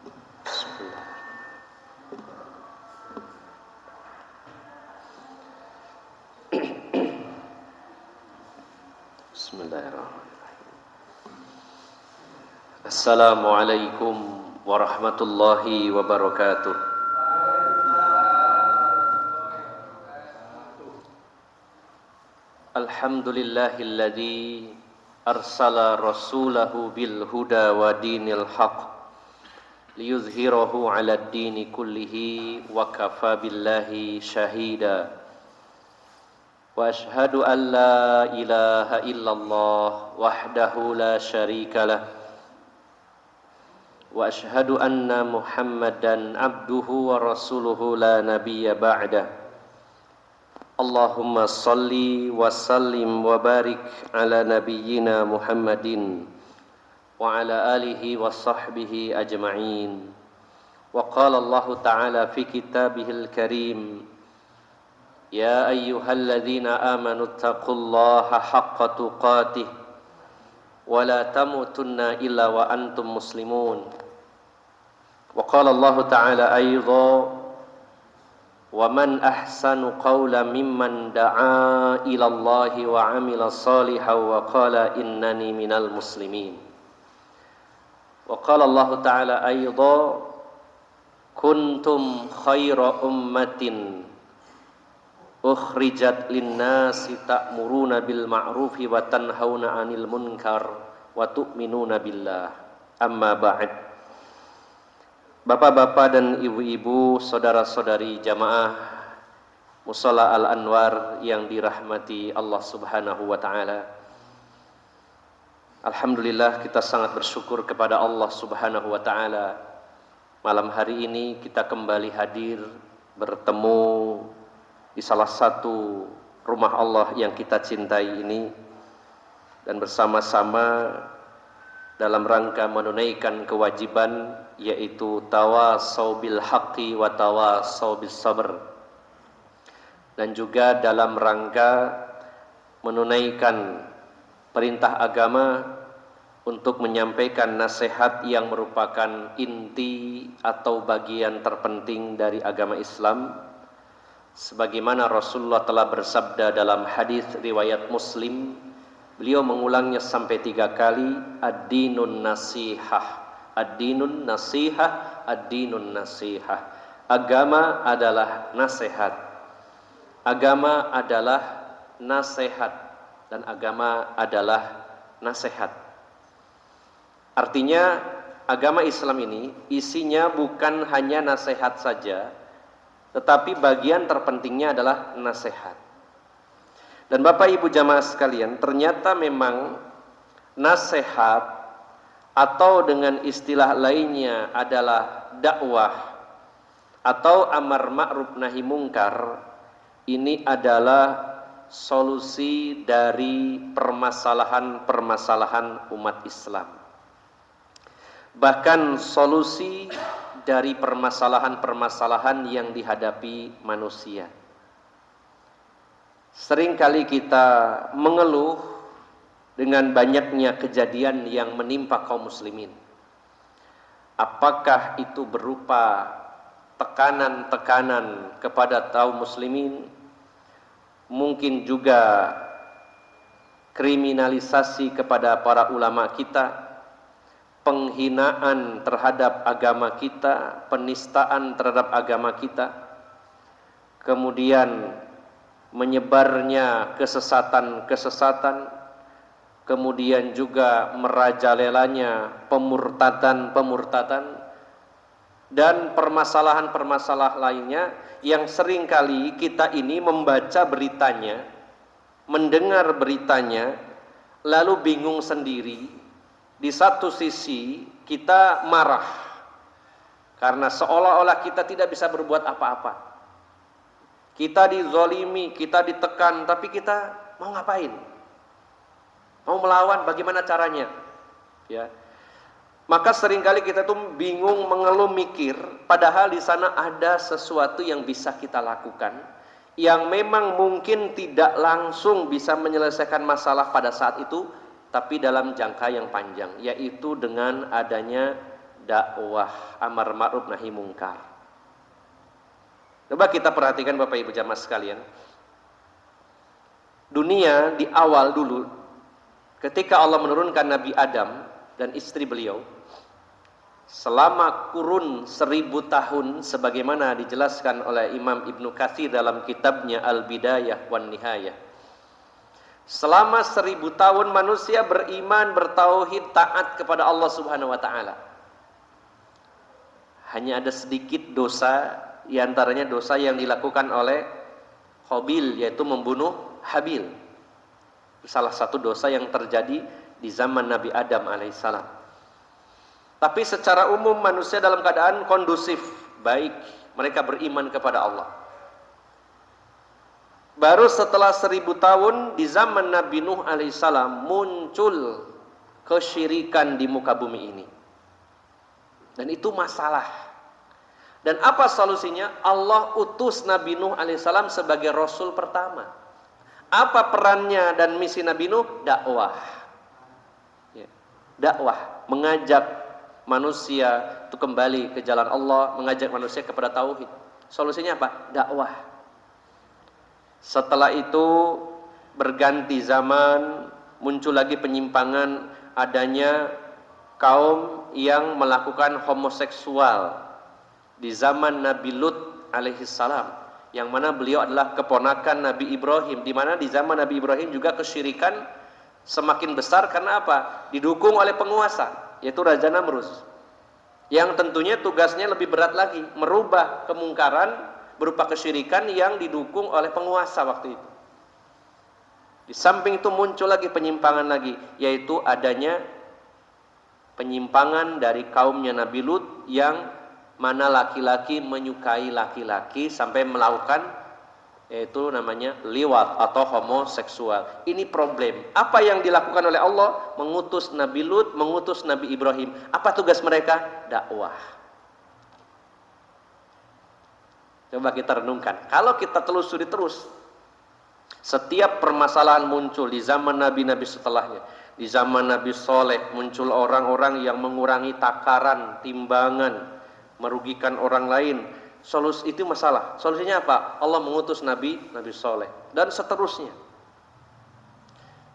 Bismillah. Bismillahirrahmanirrahim. Assalamualaikum warahmatullahi wabarakatuh. Alhamdulillahilladzi arsala rasulahu bil huda wa dinil haqq liyuzhirahu 'alad dini kullihi wa kafa billahi syahida. Wa ashhadu an la ilaha illallah wahdahu la syarika lah. Wa ashhadu anna Muhammadan abduhu wa rasuluhu la nabiyya ba'dah. Allahumma salli wa sallim wa barik ala nabiyyina Muhammadin wa ala alihi wa sahbihi ajma'in. Wa qala Allah ta'ala fi kitabihil karim, ya ayyuhalladzina amanu taqullaha haqqa tuqatih wa la tamutunna illa wa antum muslimun. Wa qala Allah ta'ala aydha, wa man ahsanu qawlan mimman da'a ila Allahi wa 'amila shalihan wa qala innani minal muslimin. Wa qala Allah ta'ala aydha, kuntum khaira ummatin ukhrijat linnasi ta'muruna bil ma'rufi wa tanhauna 'anil munkar wa tu'minuna billah. Amma ba'd. Bapak-bapak dan ibu-ibu, saudara-saudari jamaah Mushola Al-Anwar yang dirahmati Allah Subhanahu wa taala. Alhamdulillah, kita sangat bersyukur kepada Allah Subhanahu wa taala. Malam hari ini kita kembali hadir bertemu di salah satu rumah Allah yang kita cintai ini, dan bersama-sama dalam rangka menunaikan kewajiban, yaitu tawasau bil haqqi wa tawasau bis sabr, dan juga dalam rangka menunaikan perintah agama untuk menyampaikan nasihat yang merupakan inti atau bagian terpenting dari agama Islam, sebagaimana Rasulullah telah bersabda dalam hadis riwayat Muslim. Beliau mengulangnya sampai 3 kali, ad-dinun nasihah, ad-dinun nasihah, ad-dinun nasihah. Agama adalah nasihat, agama adalah nasihat, dan agama adalah nasihat. Artinya agama Islam ini isinya bukan hanya nasihat saja, tetapi bagian terpentingnya adalah nasihat. Dan Bapak Ibu jamaah sekalian, ternyata memang nasihat atau dengan istilah lainnya adalah dakwah atau amar ma'ruf nahi mungkar, ini adalah solusi dari permasalahan-permasalahan umat Islam. Bahkan solusi dari permasalahan-permasalahan yang dihadapi manusia. Seringkali kita mengeluh dengan banyaknya kejadian yang menimpa kaum muslimin. Apakah itu berupa tekanan-tekanan kepada kaum muslimin, mungkin juga kriminalisasi kepada para ulama kita, penghinaan terhadap agama kita, penistaan terhadap agama kita, kemudian menyebarnya kesesatan-kesesatan, kemudian juga merajalelanya pemurtadan-pemurtadan, dan permasalahan-permasalahan lainnya yang seringkali kita ini membaca beritanya, mendengar beritanya, lalu bingung sendiri. Di satu sisi kita marah karena seolah-olah kita tidak bisa berbuat apa-apa. Kita dizolimi, kita ditekan, tapi kita mau ngapain? Mau melawan, bagaimana caranya? Ya. Maka seringkali kita tuh bingung, mengeluh, mikir, padahal di sana ada sesuatu yang bisa kita lakukan, yang memang mungkin tidak langsung bisa menyelesaikan masalah pada saat itu, tapi dalam jangka yang panjang, yaitu dengan adanya dakwah amar ma'ruf nahi mungkar. Coba kita perhatikan Bapak Ibu jamaah sekalian. Dunia di awal dulu, ketika Allah menurunkan Nabi Adam dan istri beliau, selama kurun 1000 tahun, sebagaimana dijelaskan oleh Imam Ibnu Katsir dalam kitabnya Al-Bidayah wan Nihayah. Selama 1000 tahun manusia beriman, bertauhid, taat kepada Allah Subhanahu wa taala. Hanya ada sedikit dosa, di antaranya dosa yang dilakukan oleh Qabil, yaitu membunuh Habil. Salah satu dosa yang terjadi di zaman Nabi Adam alaihissalam. Tapi secara umum manusia dalam keadaan kondusif, baik, mereka beriman kepada Allah. Baru setelah 1000 tahun di zaman Nabi Nuh alaihissalam muncul kesyirikan di muka bumi ini. Dan itu masalah. Dan apa solusinya? Allah utus Nabi Nuh alaihissalam sebagai Rasul pertama. Apa perannya dan misi Nabi Nuh? Dakwah. Ya. Dakwah, mengajak manusia untuk kembali ke jalan Allah, mengajak manusia kepada tauhid. Solusinya apa? Dakwah. Setelah itu berganti zaman, muncul lagi penyimpangan, adanya kaum yang melakukan homoseksual di zaman Nabi Lut alaihissalam, yang mana beliau adalah keponakan Nabi Ibrahim, di mana di zaman Nabi Ibrahim juga kesyirikan semakin besar. Karena apa? Didukung oleh penguasa, yaitu Raja Namrus, yang tentunya tugasnya lebih berat lagi, merubah kemungkaran berupa kesyirikan yang didukung oleh penguasa waktu itu. Di samping itu muncul lagi penyimpangan lagi, yaitu adanya penyimpangan dari kaumnya Nabi Lut, yang mana laki-laki menyukai laki-laki sampai melakukan, yaitu namanya liwat atau homoseksual. Ini problem. Apa yang dilakukan oleh Allah? Mengutus Nabi Lut, mengutus Nabi Ibrahim. Apa tugas mereka? Dakwah. Coba kita renungkan. Kalau kita telusuri terus, setiap permasalahan muncul di zaman nabi-nabi setelahnya. Di zaman Nabi Soleh muncul orang-orang yang mengurangi takaran, timbangan, merugikan orang lain. Solusi itu masalah. Solusinya apa? Allah mengutus Nabi Soleh dan seterusnya.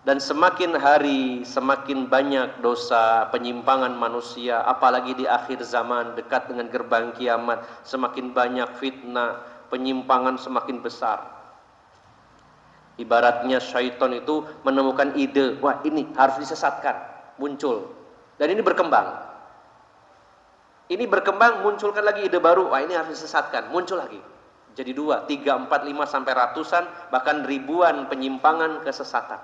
Dan semakin hari semakin banyak dosa, penyimpangan manusia, apalagi di akhir zaman dekat dengan gerbang kiamat, semakin banyak fitnah, penyimpangan semakin besar. Ibaratnya syaitan itu menemukan ide, wah ini harus disesatkan, muncul. Dan ini berkembang. Ini berkembang, munculkan lagi ide baru, wah ini harus disesatkan, muncul lagi. Jadi 2, 3, 4, 5 sampai ratusan, bahkan ribuan penyimpangan kesesatan.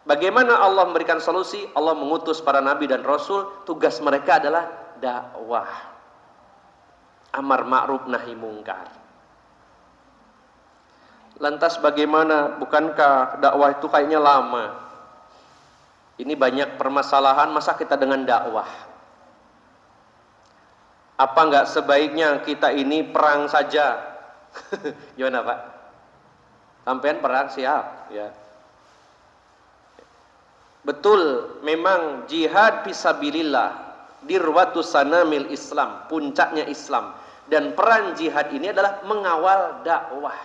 Bagaimana Allah memberikan solusi? Allah mengutus para nabi dan rasul, tugas mereka adalah dakwah. Amar ma'ruf nahi mungkar. Lantas bagaimana? Bukankah dakwah itu kayaknya lama? Ini banyak permasalahan, masa kita dengan dakwah? Apa enggak sebaiknya kita ini perang saja? Gimana Pak? Sampean perang siap ya. Betul, memang jihad fisabilillah dirwatus sanamil Islam, puncaknya Islam. Dan peran jihad ini adalah mengawal dakwah.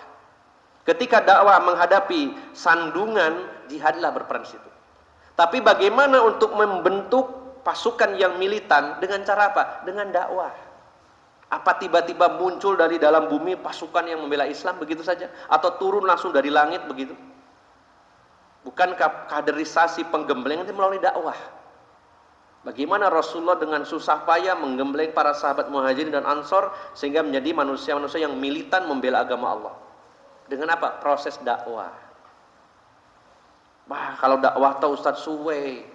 Ketika dakwah menghadapi sandungan, jihadlah berperan situ. Tapi bagaimana untuk membentuk pasukan yang militan? Dengan cara apa? Dengan dakwah. Apa tiba-tiba muncul dari dalam bumi pasukan yang membela Islam begitu saja? Atau turun langsung dari langit begitu? Bukan kaderisasi penggembleng, itu melalui dakwah. Bagaimana Rasulullah dengan susah payah menggembleng para sahabat Muhajirin dan Ansor sehingga menjadi manusia-manusia yang militan membela agama Allah. Dengan apa? Proses dakwah. Bah, kalau dakwah tahu Ustaz suwe.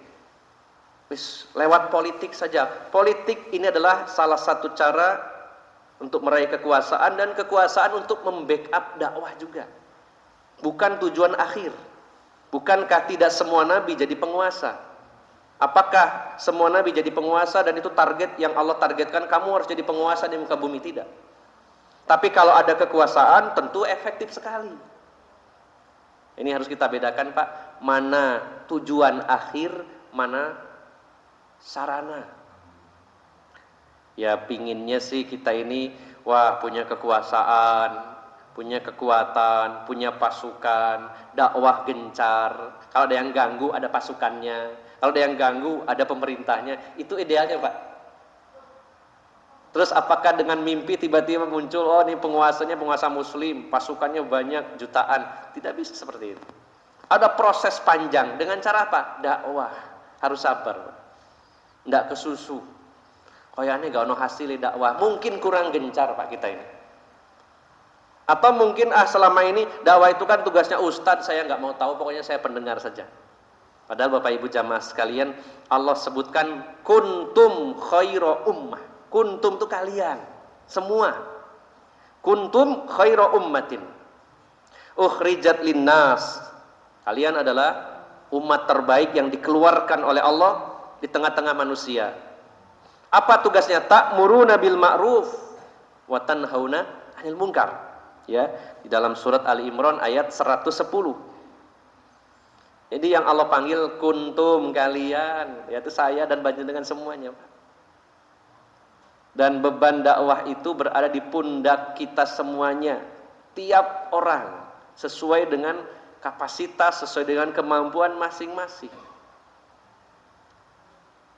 Lewat politik saja. Politik ini adalah salah satu cara untuk meraih kekuasaan, dan kekuasaan untuk membackup dakwah juga. Bukan tujuan akhir. Bukankah tidak semua nabi jadi penguasa? Apakah semua nabi jadi penguasa dan itu target yang Allah targetkan, kamu harus jadi penguasa di muka bumi? Tidak. Tapi kalau ada kekuasaan tentu efektif sekali. Ini harus kita bedakan Pak, mana tujuan akhir, mana sarana. Ya pinginnya sih kita ini wah punya kekuasaan, punya kekuatan, punya pasukan, dakwah gencar. Kalau ada yang ganggu ada pasukannya, kalau ada yang ganggu ada pemerintahnya. Itu idealnya Pak. Terus apakah dengan mimpi tiba-tiba muncul, oh ini penguasanya penguasa muslim, pasukannya banyak jutaan? Tidak bisa seperti itu. Ada proses panjang. Dengan cara apa? Dakwah. Harus sabar. Tidak kesusu. Kayaknya gak ada hasil dakwah. Mungkin kurang gencar Pak kita ini. Atau mungkin selama ini dakwah itu kan tugasnya ustadz, saya nggak mau tahu, pokoknya saya pendengar saja. Padahal Bapak Ibu jamaah sekalian, Allah sebutkan kuntum khaira ummah. Kuntum itu kalian, semua. Kuntum khaira ummatin ukhrijat linnas. Kalian adalah umat terbaik yang dikeluarkan oleh Allah di tengah-tengah manusia. Apa tugasnya? Ta'muruna bil ma'ruf wa tanhauna 'anil munkar. Ya, di dalam surat Ali Imran ayat 110. Jadi yang Allah panggil kuntum kalian, yaitu saya dan panjenengan semuanya, Pak. Dan beban dakwah itu berada di pundak kita semuanya, tiap orang sesuai dengan kapasitas, sesuai dengan kemampuan masing-masing.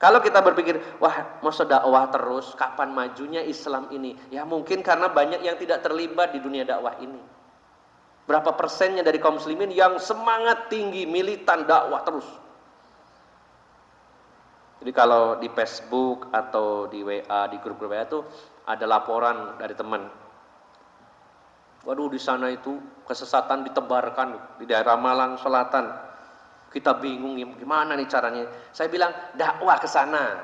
Kalau kita berpikir, wah masa dakwah terus, kapan majunya Islam ini? Ya mungkin karena banyak yang tidak terlibat di dunia dakwah ini. Berapa persennya dari kaum muslimin yang semangat tinggi, militan dakwah terus. Jadi kalau di Facebook atau di WA, di grup-grup WA itu ada laporan dari teman. Waduh di sana itu kesesatan ditebarkan di daerah Malang Selatan. Kita bingung gimana nih caranya. Saya bilang dakwah ke sana.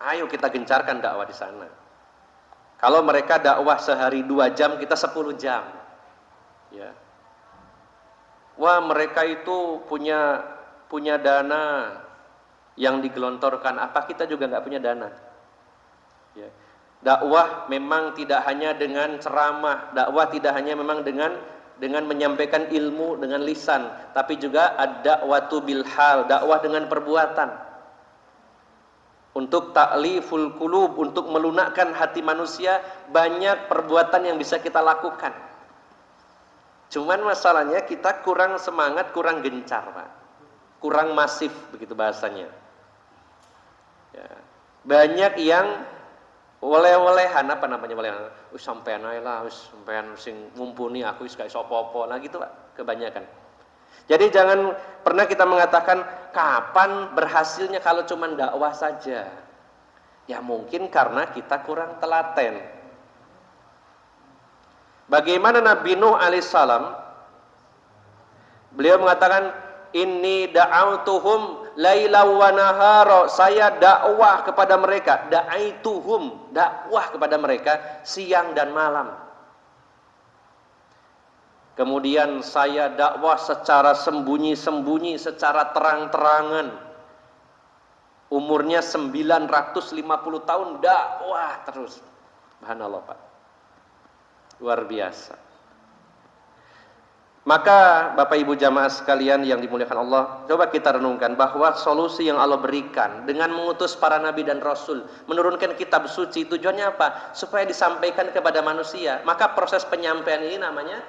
Ayo kita gencarkan dakwah di sana. Kalau mereka dakwah sehari 2 jam, kita 10 jam. Ya. Wah mereka itu punya dana yang digelontorkan. Apa kita juga nggak punya dana? Ya. Dakwah memang tidak hanya dengan ceramah. Dakwah tidak hanya memang dengan menyampaikan ilmu dengan lisan, tapi juga ada dakwatu bil hal, dakwah dengan perbuatan. Untuk ta'liful qulub, untuk melunakkan hati manusia, banyak perbuatan yang bisa kita lakukan. Cuman masalahnya kita kurang semangat, kurang gencar, Pak. Kurang masif begitu bahasanya. Ya. Banyak yang oleh-olehan, apa namanya oleh-olehan? Sampean ae lah, sampean sing mumpuni aku wis gak iso apa-apa. Nah gitu Pak, kebanyakan. Jadi jangan pernah kita mengatakan kapan berhasilnya kalau cuma dakwah saja. Ya mungkin karena kita kurang telaten. Bagaimana Nabi Nuh alaihissalam? Beliau mengatakan inni da'autuhum laila wa nahara, saya dakwah kepada mereka, da'aituhum, dakwah kepada mereka siang dan malam. Kemudian saya dakwah secara sembunyi-sembunyi, secara terang-terangan. Umurnya 950 tahun dakwah terus. Subhanallah Pak. Luar biasa. Maka Bapak Ibu jamaah sekalian yang dimuliakan Allah, coba kita renungkan bahwa solusi yang Allah berikan dengan mengutus para nabi dan rasul, menurunkan kitab suci, tujuannya apa? Supaya disampaikan kepada manusia. Maka proses penyampaian ini namanya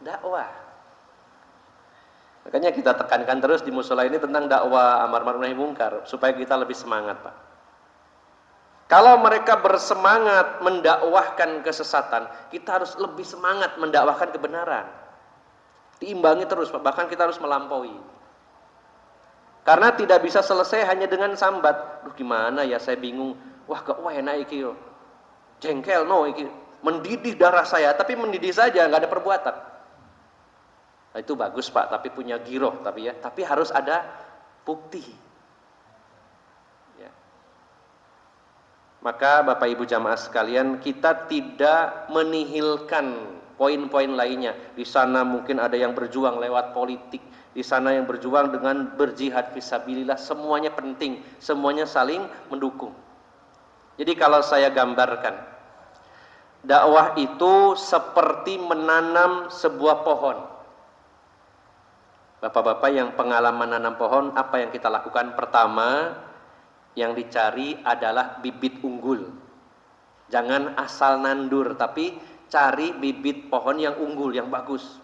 dakwah. Makanya kita tekankan terus di mushola ini tentang dakwah amar ma'ruf nahi munkar supaya kita lebih semangat, Pak. Kalau mereka bersemangat mendakwahkan kesesatan, kita harus lebih semangat mendakwahkan kebenaran. Diimbangi terus, bahkan kita harus melampaui. Karena tidak bisa selesai hanya dengan sambat. Duh gimana ya, saya bingung. Wah enak iki yo. Jengkel no iki. Mendidih darah saya, tapi mendidih saja, nggak ada perbuatan. Nah, itu bagus Pak, tapi punya giroh tapi harus ada bukti. Ya. Maka Bapak Ibu jamaah sekalian, kita tidak menihilkan poin-poin lainnya. Di sana mungkin ada yang berjuang lewat politik, di sana yang berjuang dengan berjihad fisabilillah, semuanya penting, semuanya saling mendukung. Jadi kalau saya gambarkan, dakwah itu seperti menanam sebuah pohon. Bapak-bapak yang pengalaman menanam pohon, apa yang kita lakukan? Pertama, yang dicari adalah bibit unggul. Jangan asal nandur, tapi cari bibit pohon yang unggul, yang bagus.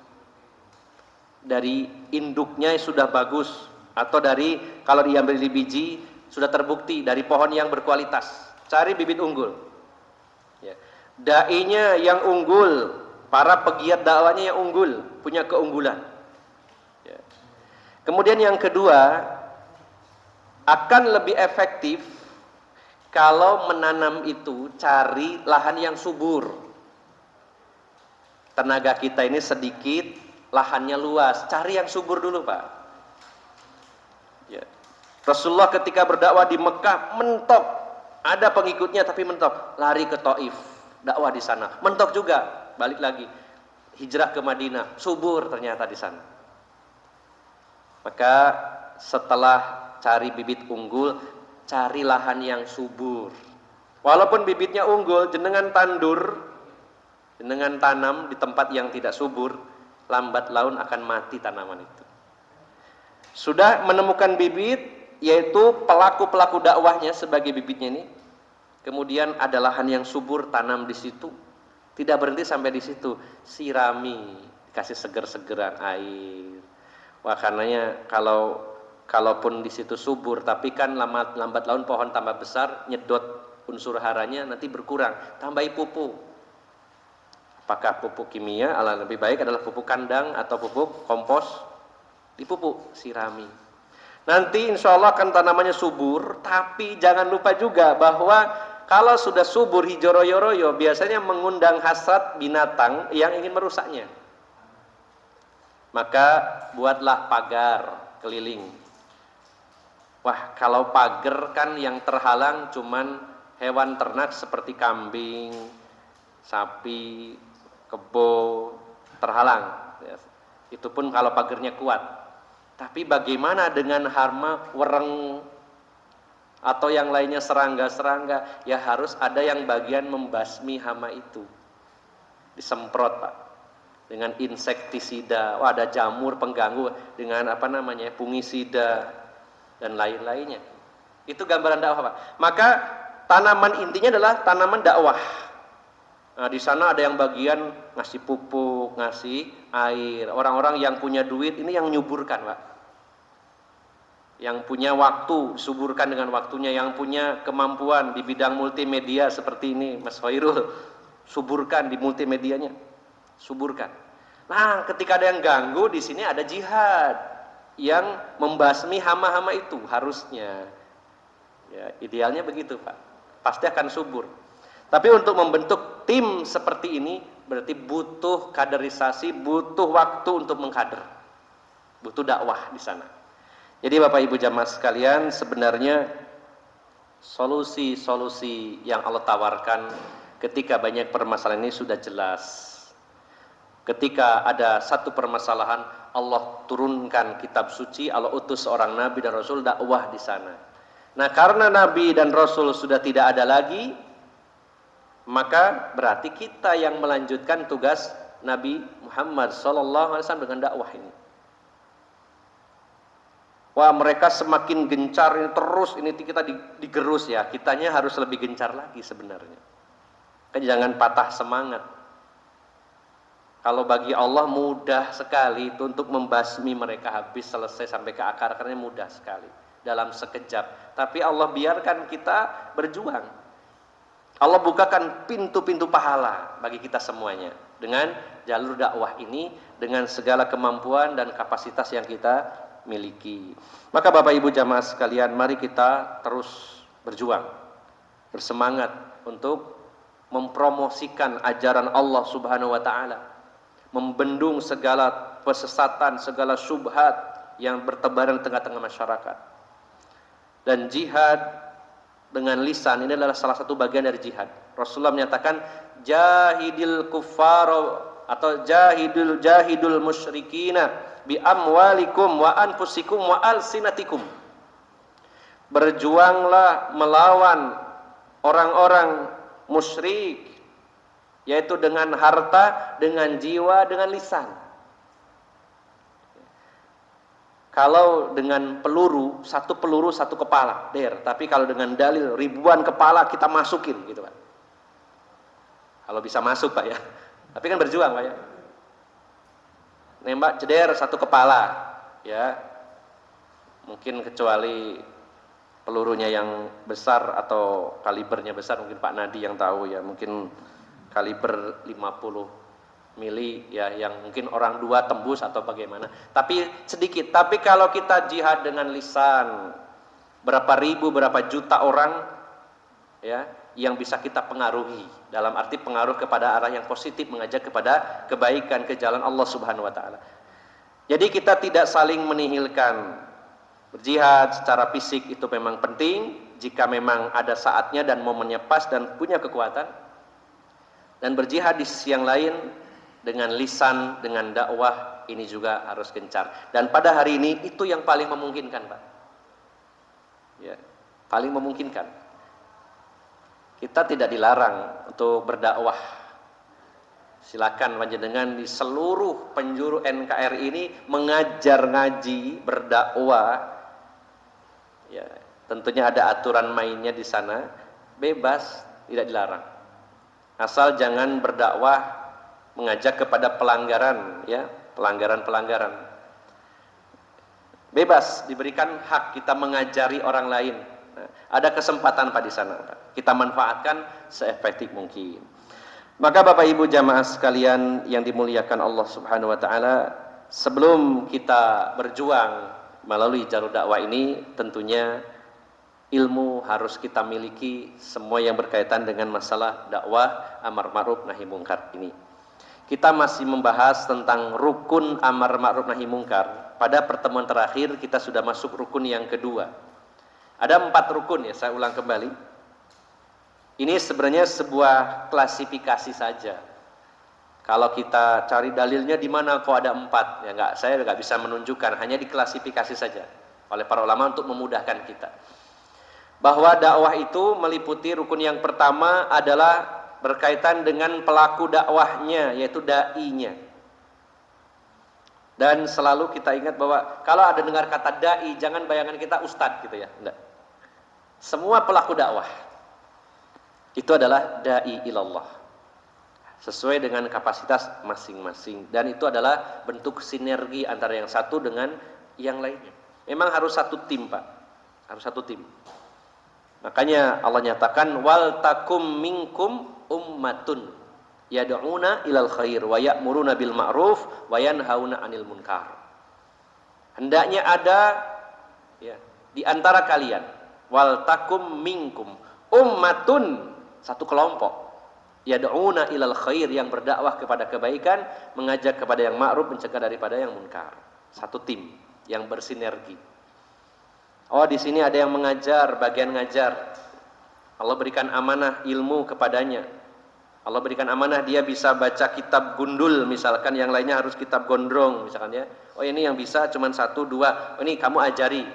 Dari induknya sudah bagus, atau dari kalau diambil di biji sudah terbukti dari pohon yang berkualitas. Cari bibit unggul. Ya. Dai-nya yang unggul, para pegiat dakwahnya yang unggul, punya keunggulan. Ya. Kemudian yang kedua, akan lebih efektif kalau menanam itu cari lahan yang subur. Tenaga kita ini sedikit, lahannya luas, cari yang subur dulu, Pak. Ya. Rasulullah ketika berdakwah di Mekah mentok, ada pengikutnya tapi mentok, lari ke Taif, dakwah di sana, mentok juga, balik lagi, hijrah ke Madinah, subur ternyata di sana. Maka setelah cari bibit unggul, cari lahan yang subur. Walaupun bibitnya unggul, jenengan tandur, jenengan tanam di tempat yang tidak subur, lambat laun akan mati tanaman itu. Sudah menemukan bibit, yaitu pelaku-pelaku dakwahnya sebagai bibitnya ini. Kemudian ada lahan yang subur, tanam di situ. Tidak berhenti sampai di situ, sirami, kasih seger-segeran air. Wah, karenanya kalaupun di situ subur, tapi kan lambat laun pohon tambah besar, nyedot unsur haranya nanti berkurang, tambahi pupuk. Apakah pupuk kimia? Lebih baik adalah pupuk kandang atau pupuk kompos, dipupuk, sirami. Nanti insya Allah akan tanamannya subur, tapi jangan lupa juga bahwa kalau sudah subur hijau royo-royo, biasanya mengundang hasad binatang yang ingin merusaknya. Maka buatlah pagar keliling. Wah, kalau pagar kan yang terhalang cuman hewan ternak seperti kambing, sapi, kebo, terhalang. Itu pun kalau pagarnya kuat. Tapi bagaimana dengan hama, wereng, atau yang lainnya, serangga-serangga? Ya harus ada yang bagian membasmi hama itu. Disemprot, Pak, dengan insektisida. Wah, ada jamur pengganggu dengan fungisida dan lain-lainnya. Itu gambaran dakwah, Pak. Maka tanaman intinya adalah tanaman dakwah. Nah, di sana ada yang bagian ngasih pupuk, ngasih air. Orang-orang yang punya duit ini yang nyuburkan, Pak. Yang punya waktu, suburkan dengan waktunya. Yang punya kemampuan di bidang multimedia seperti ini, Mas Khairul, suburkan di multimedianya. Suburkan. Nah, ketika ada yang ganggu, di sini ada jihad yang membasmi hama-hama itu harusnya. Ya, idealnya begitu, Pak. Pasti akan subur. Tapi untuk membentuk tim seperti ini berarti butuh kaderisasi, butuh waktu untuk mengkader. Butuh dakwah di sana. Jadi Bapak Ibu jamaah sekalian, sebenarnya solusi-solusi yang Allah tawarkan ketika banyak permasalahan ini sudah jelas. Ketika ada satu permasalahan, Allah turunkan kitab suci, Allah utus seorang nabi dan rasul dakwah di sana. Nah, karena nabi dan rasul sudah tidak ada lagi, maka berarti kita yang melanjutkan tugas Nabi Muhammad SAW dengan dakwah ini. Wah, mereka semakin gencar ini terus, ini kita digerus ya. Kitanya harus lebih gencar lagi sebenarnya. Kan jangan patah semangat. Kalau bagi Allah mudah sekali itu untuk membasmi mereka habis, selesai sampai ke akar, karena mudah sekali dalam sekejap. Tapi Allah biarkan kita berjuang. Allah bukakan pintu-pintu pahala bagi kita semuanya dengan jalur dakwah ini, dengan segala kemampuan dan kapasitas yang kita miliki. Maka Bapak Ibu jamaah sekalian, mari kita terus berjuang, bersemangat untuk mempromosikan ajaran Allah Subhanahu wa taala, membendung segala pesesatan, segala syubhat yang bertebaran di tengah-tengah masyarakat. Dan jihad dengan lisan ini adalah salah satu bagian dari jihad. Rasulullah menyatakan jahidil kuffar atau jahidul musyrikina bi amwalikum wa anfusikum wa alsinatikum. Berjuanglah melawan orang-orang musyrik, yaitu dengan harta, dengan jiwa, dengan lisan. Kalau dengan peluru, satu peluru satu kepala, der. Tapi kalau dengan dalil ribuan kepala kita masukin, gitu Pak. Kalau bisa masuk Pak ya. Tapi kan berjuang Pak ya. Nembak ceder satu kepala ya. Mungkin kecuali pelurunya yang besar atau kalibernya besar, mungkin Pak Nadi yang tahu ya, mungkin kaliber 50 mili ya, yang mungkin orang dua tembus atau bagaimana, tapi sedikit. Tapi kalau kita jihad dengan lisan, berapa ribu, berapa juta orang ya, yang bisa kita pengaruhi, dalam arti pengaruh kepada arah yang positif, mengajak kepada kebaikan, ke jalan Allah Subhanahu wa taala. Jadi kita tidak saling menihilkan. Berjihad secara fisik itu memang penting jika memang ada saatnya dan momennya pas dan punya kekuatan. Dan berjihad di sisi yang lain dengan lisan, dengan dakwah, ini juga harus gencar. Dan pada hari ini itu yang paling memungkinkan Pak. Ya, paling memungkinkan. Kita tidak dilarang untuk berdakwah. Silakan panjenengan di seluruh penjuru NKRI ini mengajar ngaji, berdakwah. Ya, tentunya ada aturan mainnya di sana, bebas, tidak dilarang. Asal jangan berdakwah mengajak kepada pelanggaran, ya, pelanggaran-pelanggaran. Bebas, diberikan hak kita mengajari orang lain. Nah, ada kesempatan Pak di sana, Pak. Kita manfaatkan seefektif mungkin. Maka Bapak Ibu jamaah sekalian yang dimuliakan Allah Subhanahu wa taala, sebelum kita berjuang melalui jalur dakwah ini, tentunya ilmu harus kita miliki, semua yang berkaitan dengan masalah dakwah amar ma'ruf nahi mungkar ini. Kita masih membahas tentang rukun amar ma'ruf nahi mungkar. Pada pertemuan terakhir kita sudah masuk rukun yang kedua. Ada 4 rukun ya, saya ulang kembali. Ini sebenarnya sebuah klasifikasi saja. Kalau kita cari dalilnya di mana kok ada 4, ya saya nggak bisa menunjukkan, hanya diklasifikasi saja oleh para ulama untuk memudahkan kita. Bahwa dakwah itu meliputi rukun yang pertama adalah berkaitan dengan pelaku dakwahnya, yaitu dai-nya. Dan selalu kita ingat bahwa kalau ada dengar kata dai, jangan bayangan kita ustadz gitu ya, enggak. Semua pelaku dakwah itu adalah dai ilallah, sesuai dengan kapasitas masing-masing, dan itu adalah bentuk sinergi antara yang satu dengan yang lainnya. Memang harus satu tim Pak, harus satu tim. Makanya Allah nyatakan wal takum minkum ummatun yad'una ilal khair wa ya'muruna bil ma'ruf wa yanhauna 'anil munkar. Hendaknya ada ya di antara kalian, wal takum minkum ummatun, satu kelompok, yad'una ilal khair, yang berdakwah kepada kebaikan, mengajak kepada yang ma'ruf, mencegah daripada yang munkar. Satu tim yang bersinergi. Oh, di sini ada yang mengajar, bagian ngajar. Allah berikan amanah ilmu kepadanya. Allah berikan amanah dia bisa baca kitab gundul misalkan, yang lainnya harus kitab gondrong misalkan ya. Oh, ini yang bisa cuman 1, 2. Oh, ini kamu ajari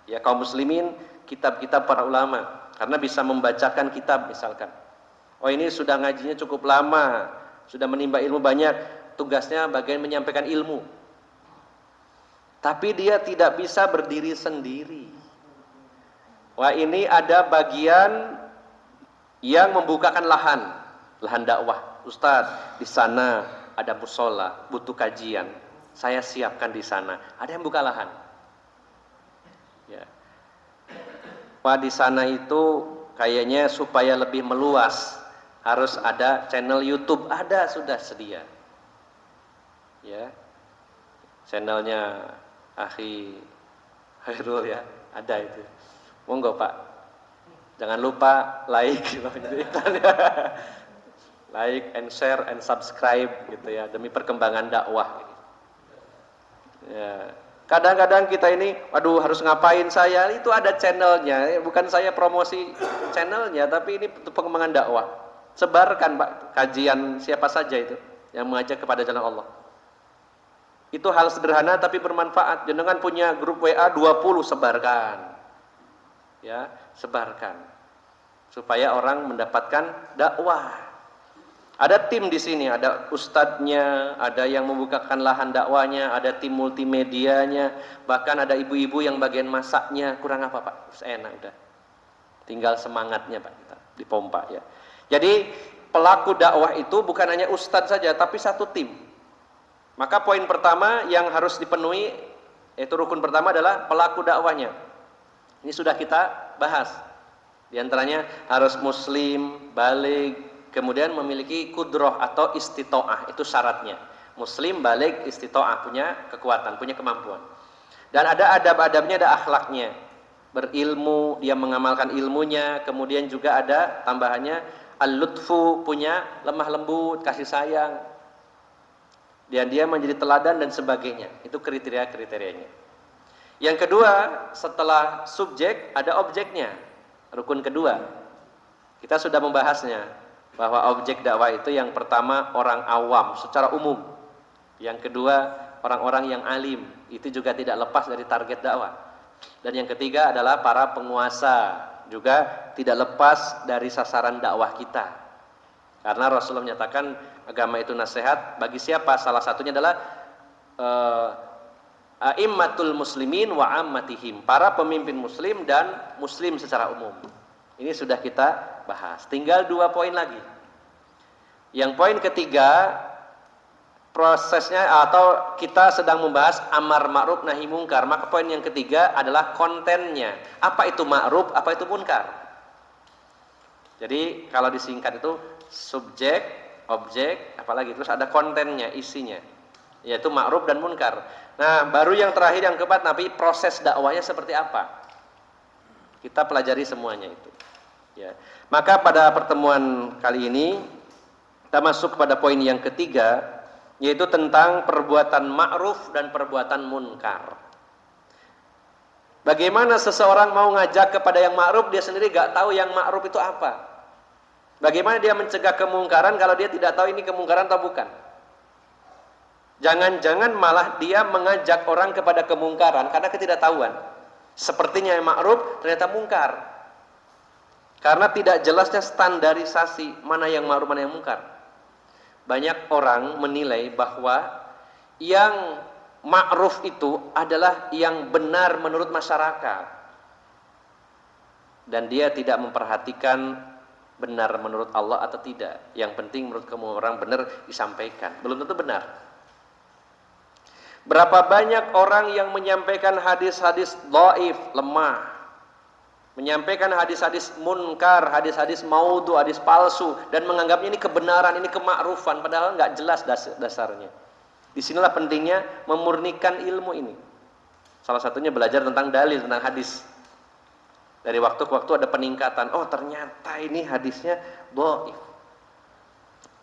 ya kaum muslimin kitab-kitab para ulama, karena bisa membacakan kitab misalkan. Oh, ini sudah ngajinya cukup lama, sudah menimba ilmu banyak, tugasnya bagian menyampaikan ilmu. Tapi dia tidak bisa berdiri sendiri. Wah, ini ada bagian yang membukakan lahan dakwah. Ustadz, di sana ada musola, butuh kajian, saya siapkan di sana. Ada yang buka lahan. Ya. Wah, di sana itu kayaknya supaya lebih meluas harus ada channel YouTube, ada sudah sedia. Ya. Channelnya Akhi Khairul ya, ada itu. Monggo Pak. Jangan lupa like like and share and subscribe gitu ya, demi perkembangan dakwah. Ya. Kadang-kadang kita ini, aduh harus ngapain saya, itu ada channelnya, bukan saya promosi channelnya, tapi ini untuk pengembangan dakwah. Sebarkan Pak, kajian siapa saja itu yang mengajak kepada jalan Allah. Itu hal sederhana tapi bermanfaat. Jangan punya grup WA 20, sebarkan. Ya, sebarkan. Supaya orang mendapatkan dakwah. Ada tim di sini, ada ustadznya, ada yang membukakan lahan dakwahnya, ada tim multimedianya, bahkan ada ibu-ibu yang bagian masaknya. Kurang apa Pak? Enak udah. Tinggal semangatnya Pak, kita dipompa ya. Jadi pelaku dakwah itu bukan hanya ustadz saja, tapi satu tim. Maka poin pertama yang harus dipenuhi, yaitu rukun pertama adalah pelaku dakwahnya. Ini sudah kita bahas. Di antaranya harus muslim, baligh, kemudian memiliki kudroh atau istitoah, itu syaratnya. Muslim, baligh, istitoah, punya kekuatan, punya kemampuan. Dan ada adab-adabnya, ada akhlaknya. Berilmu, dia mengamalkan ilmunya, kemudian juga ada tambahannya al-lutfu, punya lemah lembut, kasih sayang. Dan dia menjadi teladan dan sebagainya. Itu kriteria-kriterianya. Yang kedua, setelah subjek ada objeknya. Rukun kedua. Kita sudah membahasnya bahwa objek dakwah itu yang pertama orang awam secara umum. Yang kedua, orang-orang yang alim. Itu juga tidak lepas dari target dakwah. Dan yang ketiga adalah para penguasa, juga tidak lepas dari sasaran dakwah kita. Karena Rasulullah menyatakan agama itu nasihat bagi siapa? Salah satunya adalah a'immatul muslimin wa ammatihim, para pemimpin muslim dan muslim secara umum. Ini sudah kita bahas. Tinggal 2 poin lagi. Yang poin ketiga, prosesnya atau kita sedang membahas amar ma'ruf nahi mungkar. Maka poin yang ketiga adalah kontennya. Apa itu ma'ruf, apa itu munkar? Jadi kalau disingkat itu subjek, objek, apalagi terus ada kontennya, isinya, yaitu ma'ruf dan munkar. Nah, baru yang terakhir, yang keempat, Nabi, proses dakwahnya seperti apa? Kita pelajari semuanya itu. Ya. Maka pada pertemuan kali ini kita masuk pada poin yang ketiga, yaitu tentang perbuatan ma'ruf dan perbuatan munkar. Bagaimana seseorang mau ngajak kepada yang ma'ruf, dia sendiri gak tahu yang ma'ruf itu apa. Bagaimana dia mencegah kemungkaran kalau dia tidak tahu ini kemungkaran atau bukan. Jangan-jangan malah dia mengajak orang kepada kemungkaran karena ketidaktahuan. Sepertinya yang ma'ruf ternyata mungkar. Karena tidak jelasnya standarisasi mana yang ma'ruf, mana yang mungkar. Banyak orang menilai bahwa yang ma'ruf itu adalah yang benar menurut masyarakat. Dan dia tidak memperhatikan benar menurut Allah atau tidak. Yang penting menurut kamu orang benar disampaikan. Belum tentu benar. Berapa banyak orang yang menyampaikan hadis-hadis dhaif, lemah, menyampaikan hadis-hadis munkar, hadis-hadis maudhu, hadis palsu, dan menganggapnya ini kebenaran, ini kemakrufan, padahal nggak jelas dasarnya. Disinilah pentingnya memurnikan ilmu ini. Salah satunya belajar tentang dalil, tentang hadis. Dari waktu ke waktu ada peningkatan. Oh, ternyata ini hadisnya dhaif.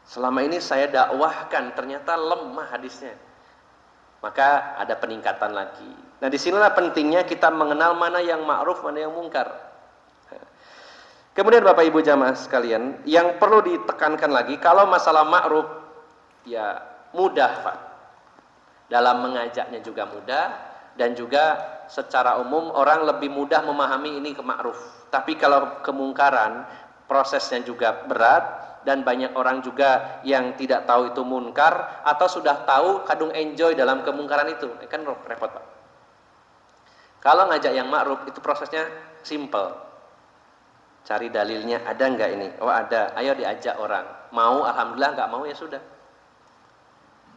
Selama ini saya dakwahkan, ternyata lemah hadisnya. Maka ada peningkatan lagi. Nah, disinilah pentingnya kita mengenal mana yang ma'ruf, mana yang mungkar. Kemudian Bapak Ibu jamaah sekalian, yang perlu ditekankan lagi, kalau masalah ma'ruf, ya mudah Pak. Dalam mengajaknya juga mudah, dan juga secara umum orang lebih mudah memahami ini ma'ruf. Tapi kalau kemungkaran, prosesnya juga berat, dan banyak orang juga yang tidak tahu itu munkar, atau sudah tahu kadung enjoy dalam kemungkaran itu. Kan repot Pak. Kalau ngajak yang ma'ruf itu prosesnya simple. Cari dalilnya, ada enggak ini? Oh ada, ayo diajak orang. Mau, alhamdulillah, enggak mau ya sudah.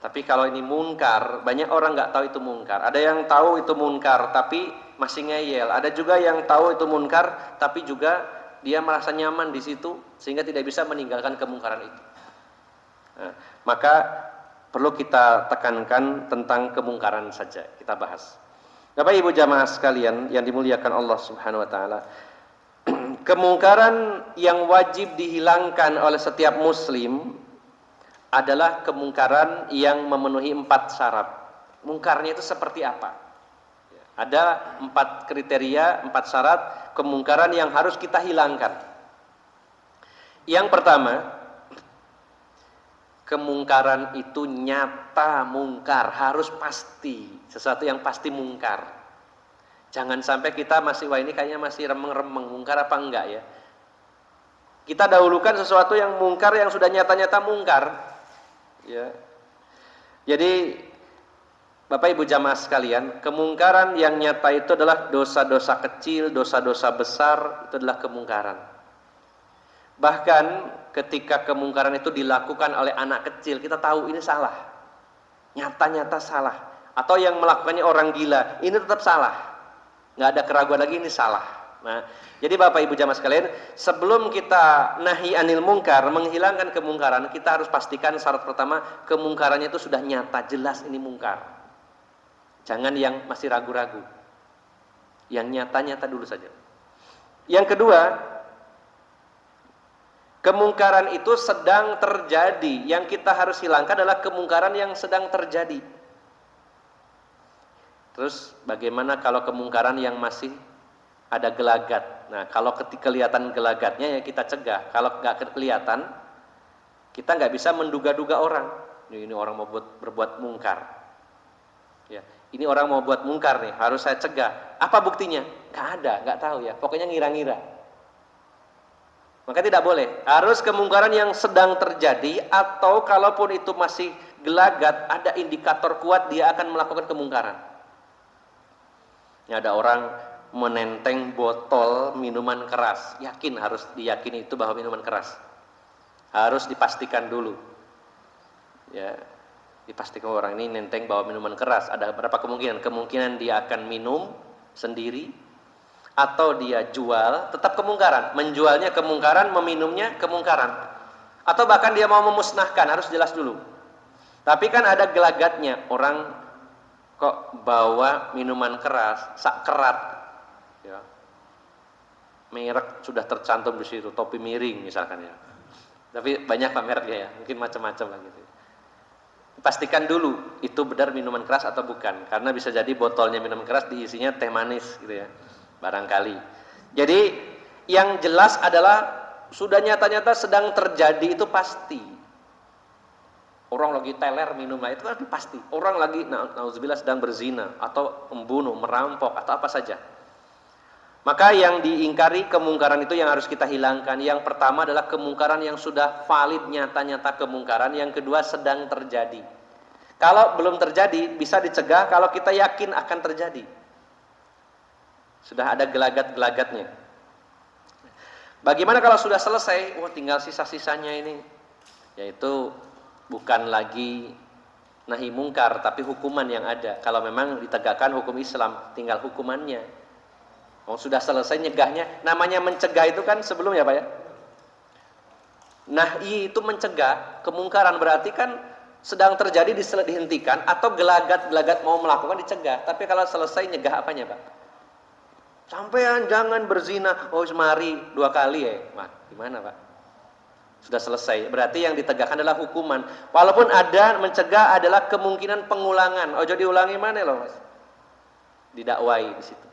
Tapi kalau ini munkar, banyak orang enggak tahu itu munkar. Ada yang tahu itu munkar tapi masih ngeyel. Ada juga yang tahu itu munkar tapi juga dia merasa nyaman di situ sehingga tidak bisa meninggalkan kemungkaran itu. Nah, maka perlu kita tekankan tentang kemungkaran saja, kita bahas. Bapak Ibu jamaah sekalian yang dimuliakan Allah Subhanahu wa taala, kemungkaran yang wajib dihilangkan oleh setiap muslim adalah kemungkaran yang memenuhi 4 syarat. Mungkarnya itu seperti apa? Ada 4 kriteria, 4 syarat kemungkaran yang harus kita hilangkan. Yang pertama, kemungkaran itu nyata mungkar, harus pasti, sesuatu yang pasti mungkar. Jangan sampai kita masih, wah ini kayaknya masih remeng-remeng, mungkar apa enggak ya. Kita dahulukan sesuatu yang mungkar, yang sudah nyata-nyata mungkar. Ya. Jadi Bapak Ibu jamaah sekalian, kemungkaran yang nyata itu adalah dosa-dosa kecil, dosa-dosa besar, itu adalah kemungkaran. Bahkan ketika kemungkaran itu dilakukan oleh anak kecil, kita tahu ini salah, nyata-nyata salah. Atau yang melakukannya orang gila, ini tetap salah, nggak ada keraguan lagi, ini salah. Nah, jadi Bapak Ibu jamaah sekalian, sebelum kita nahi anil mungkar, menghilangkan kemungkaran, kita harus pastikan syarat pertama, kemungkarannya itu sudah nyata, jelas ini mungkar. Jangan yang masih ragu-ragu, yang nyata-nyata dulu saja. Yang kedua, kemungkaran itu sedang terjadi. Yang kita harus hilangkan adalah kemungkaran yang sedang terjadi. Terus bagaimana kalau kemungkaran yang masih ada gelagat? Nah, kalau kelihatan gelagatnya ya kita cegah. Kalau nggak kelihatan, kita nggak bisa menduga-duga orang. Ini orang mau berbuat mungkar. Ya, ini orang mau buat mungkar nih, harus saya cegah. Apa buktinya? Nggak ada, nggak tahu ya. Pokoknya ngira-ngira. Maka tidak boleh. Harus kemungkaran yang sedang terjadi, atau kalaupun itu masih gelagat, ada indikator kuat dia akan melakukan kemungkaran. Ada orang menenteng botol minuman keras, yakin, harus diyakini itu bahwa minuman keras. Harus dipastikan dulu. Ya, dipastikan orang ini nenteng bawa minuman keras. Ada berapa kemungkinan? Kemungkinan dia akan minum sendiri, atau dia jual, tetap kemungkaran. Menjualnya kemungkaran, meminumnya kemungkaran. Atau bahkan dia mau memusnahkan, harus jelas dulu. Tapi kan ada gelagatnya, orang kok bawa minuman keras, sak kerat, ya. Merek sudah tercantum di situ, topi miring misalkan ya. Tapi banyak pak mereknya ya, mungkin macam-macam lah gitu. Pastikan dulu itu benar minuman keras atau bukan, karena bisa jadi botolnya minuman keras diisinya teh manis gitu ya, barangkali. Jadi yang jelas adalah sudah nyata-nyata sedang terjadi itu pasti. Orang lagi teler minum lah, itu kan pasti. Orang lagi nauzubillah sedang berzina atau membunuh, merampok atau apa saja. Maka yang diingkari kemungkaran itu yang harus kita hilangkan. Yang pertama adalah kemungkaran yang sudah valid, nyata-nyata kemungkaran. Yang kedua sedang terjadi. Kalau belum terjadi bisa dicegah kalau kita yakin akan terjadi. Sudah ada gelagat-gelagatnya. Bagaimana kalau sudah selesai? Oh, tinggal sisa-sisanya ini. Yaitu bukan lagi nahi mungkar, tapi hukuman yang ada. Kalau memang ditegakkan hukum Islam, tinggal hukumannya. Oh, sudah selesai nyegahnya. Namanya mencegah itu kan sebelumnya Pak ya. Nahi itu mencegah kemungkaran, berarti kan sedang terjadi dihentikan, atau gelagat-gelagat mau melakukan dicegah. Tapi kalau selesai nyegah apanya Pak? Sampean jangan berzina. Oh, semari 2 kali ya. Wah, gimana Pak? Sudah selesai. Berarti yang ditegakkan adalah hukuman. Walaupun ada mencegah adalah kemungkinan pengulangan. Oh, jadi ulangi mana loh Mas? Didakwai di situ.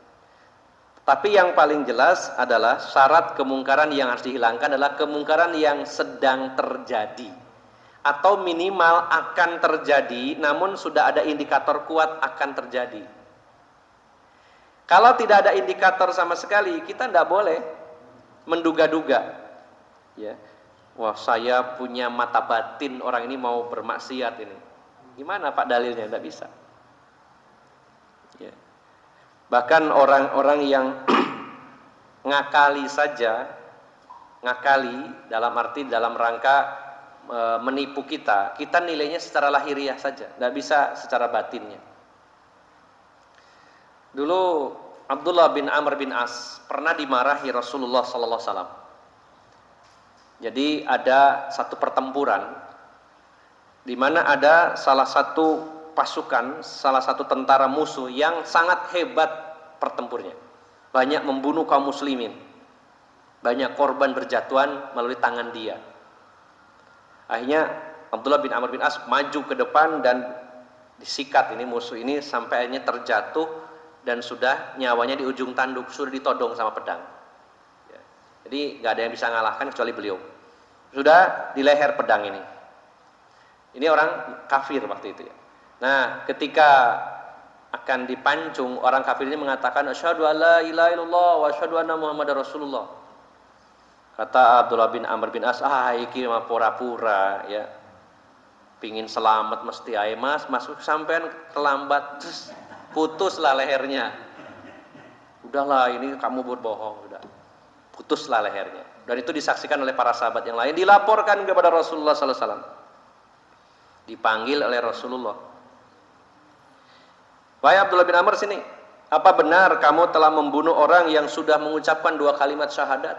Tapi yang paling jelas adalah syarat kemungkaran yang harus dihilangkan adalah kemungkaran yang sedang terjadi, atau minimal akan terjadi, namun sudah ada indikator kuat akan terjadi. Kalau tidak ada indikator sama sekali, kita tidak boleh menduga-duga. Ya, wah saya punya mata batin orang ini mau bermaksiat ini. Gimana Pak dalilnya? Tidak bisa. Ya. Bahkan orang-orang yang ngakali saja, ngakali dalam arti dalam rangka menipu kita nilainya secara lahiriah saja, tidak bisa secara batinnya. Dulu Abdullah bin Amr bin As pernah dimarahi Rasulullah sallallahu alaihi wasallam. Jadi ada satu pertempuran di mana ada salah satu pasukan, salah satu tentara musuh yang sangat hebat pertempurnya, banyak membunuh kaum muslimin, banyak korban berjatuhan melalui tangan dia. Akhirnya Abdullah bin Amr bin As maju ke depan dan disikat ini musuh ini sampai akhirnya terjatuh dan sudah nyawanya di ujung tanduk, sudah ditodong sama pedang. Ya. Jadi nggak ada yang bisa ngalahkan kecuali beliau. Sudah di leher pedang ini. Ini orang kafir waktu itu ya. Nah, ketika akan dipancung, orang kafir ini mengatakan asyhadu alla ilaha illallah wa asyhadu anna muhammadar rasulullah. Kata Abdullah bin Amr bin As, iki mah pura-pura ya. Pingin selamat mesti ae Mas, masuk sampean terlambat, terus putuslah lehernya. Udahlah ini kamu berbohong, udah. putuslah lehernya. Dan itu disaksikan oleh para sahabat yang lain, dilaporkan kepada Rasulullah sallallahu alaihi wasallam. Dipanggil oleh Rasulullah. Wahai Abdullah bin Amr, sini. Apa benar kamu telah membunuh orang yang sudah mengucapkan 2 kalimat syahadat?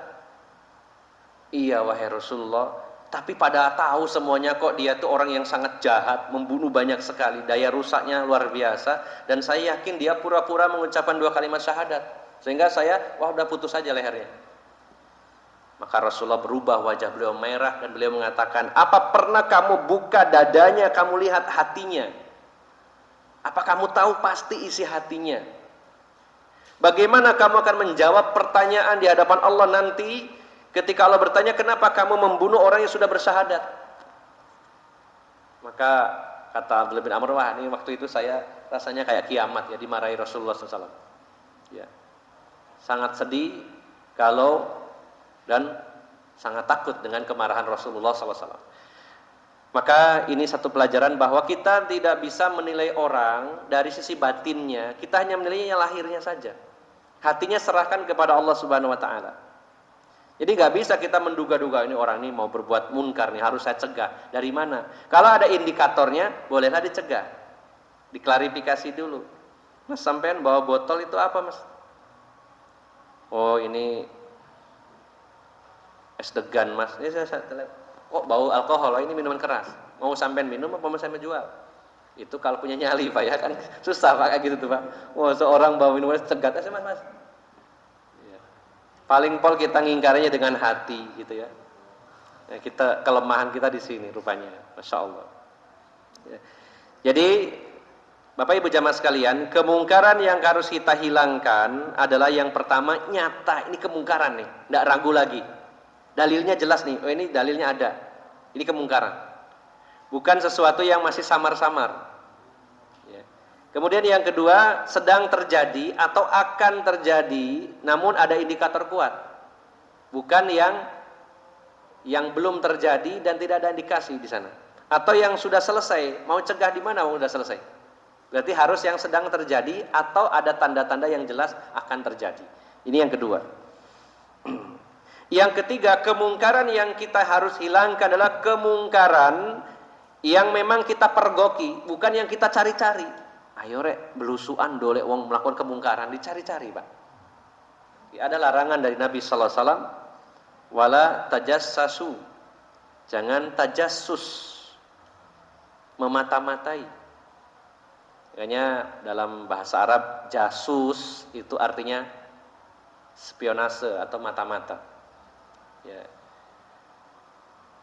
Iya wahai Rasulullah. Tapi pada tahu semuanya kok dia tuh orang yang sangat jahat, membunuh banyak sekali, daya rusaknya luar biasa, dan saya yakin dia pura-pura mengucapkan 2 kalimat syahadat. Sehingga saya, udah putus saja lehernya. Maka Rasulullah berubah, wajah beliau merah, dan beliau mengatakan, apa pernah kamu buka dadanya, kamu lihat hatinya? Apa kamu tahu pasti isi hatinya? Bagaimana kamu akan menjawab pertanyaan di hadapan Allah nanti ketika Allah bertanya, kenapa kamu membunuh orang yang sudah bersyahadat? Maka kata Abdullah bin Amr, wah ini waktu itu saya rasanya kayak kiamat ya, dimarahi Rasulullah SAW. Ya. Sangat sedih dan sangat takut dengan kemarahan Rasulullah SAW. Maka ini satu pelajaran bahwa kita tidak bisa menilai orang dari sisi batinnya, kita hanya menilainya lahirnya saja. Hatinya serahkan kepada Allah Subhanahu wa taala. Jadi nggak bisa kita menduga-duga ini orang ini mau berbuat munkar nih, harus saya cegah. Dari mana? Kalau ada indikatornya, bolehlah dicegah. Diklarifikasi dulu. Mas, sampean bawa botol itu apa, Mas? Oh, ini es degan, Mas. Ini saya lihat. Kok bau alkohol? Ini minuman keras. Mau sampean minum apa mau sampean jual? Itu kalau punya nyali Pak ya, kan susah Pak kayak gitu tuh Pak. Seorang bawa minuman cegat aja Mas. Ya. Paling pol kita ngingkarinya dengan hati gitu ya. Ya, kelemahan kita di sini rupanya, Masya Allah. Ya. Jadi Bapak Ibu jamaah sekalian, kemungkaran yang harus kita hilangkan adalah yang pertama, nyata, ini kemungkaran nih, tidak ragu lagi. Dalilnya jelas nih, ini dalilnya ada. Ini kemungkaran. Bukan sesuatu yang masih samar-samar. Ya. Kemudian yang kedua, sedang terjadi atau akan terjadi, namun ada indikator kuat. Bukan yang belum terjadi dan tidak ada indikasi di sana. Atau yang sudah selesai, mau cegah di mana sudah selesai. Berarti harus yang sedang terjadi atau ada tanda-tanda yang jelas akan terjadi. Ini yang kedua. Yang ketiga, kemungkaran yang kita harus hilangkan adalah kemungkaran yang memang kita pergoki, bukan yang kita cari-cari. Ayo rek, belusuan dolek wong melakukan kemungkaran, dicari-cari Pak. Ada larangan dari Nabi sallallahu alaihi wasallam, wala tajassasu. Jangan tajassus, memata-matai. Makanya dalam bahasa Arab jasus itu artinya spionase atau mata-mata. Ya.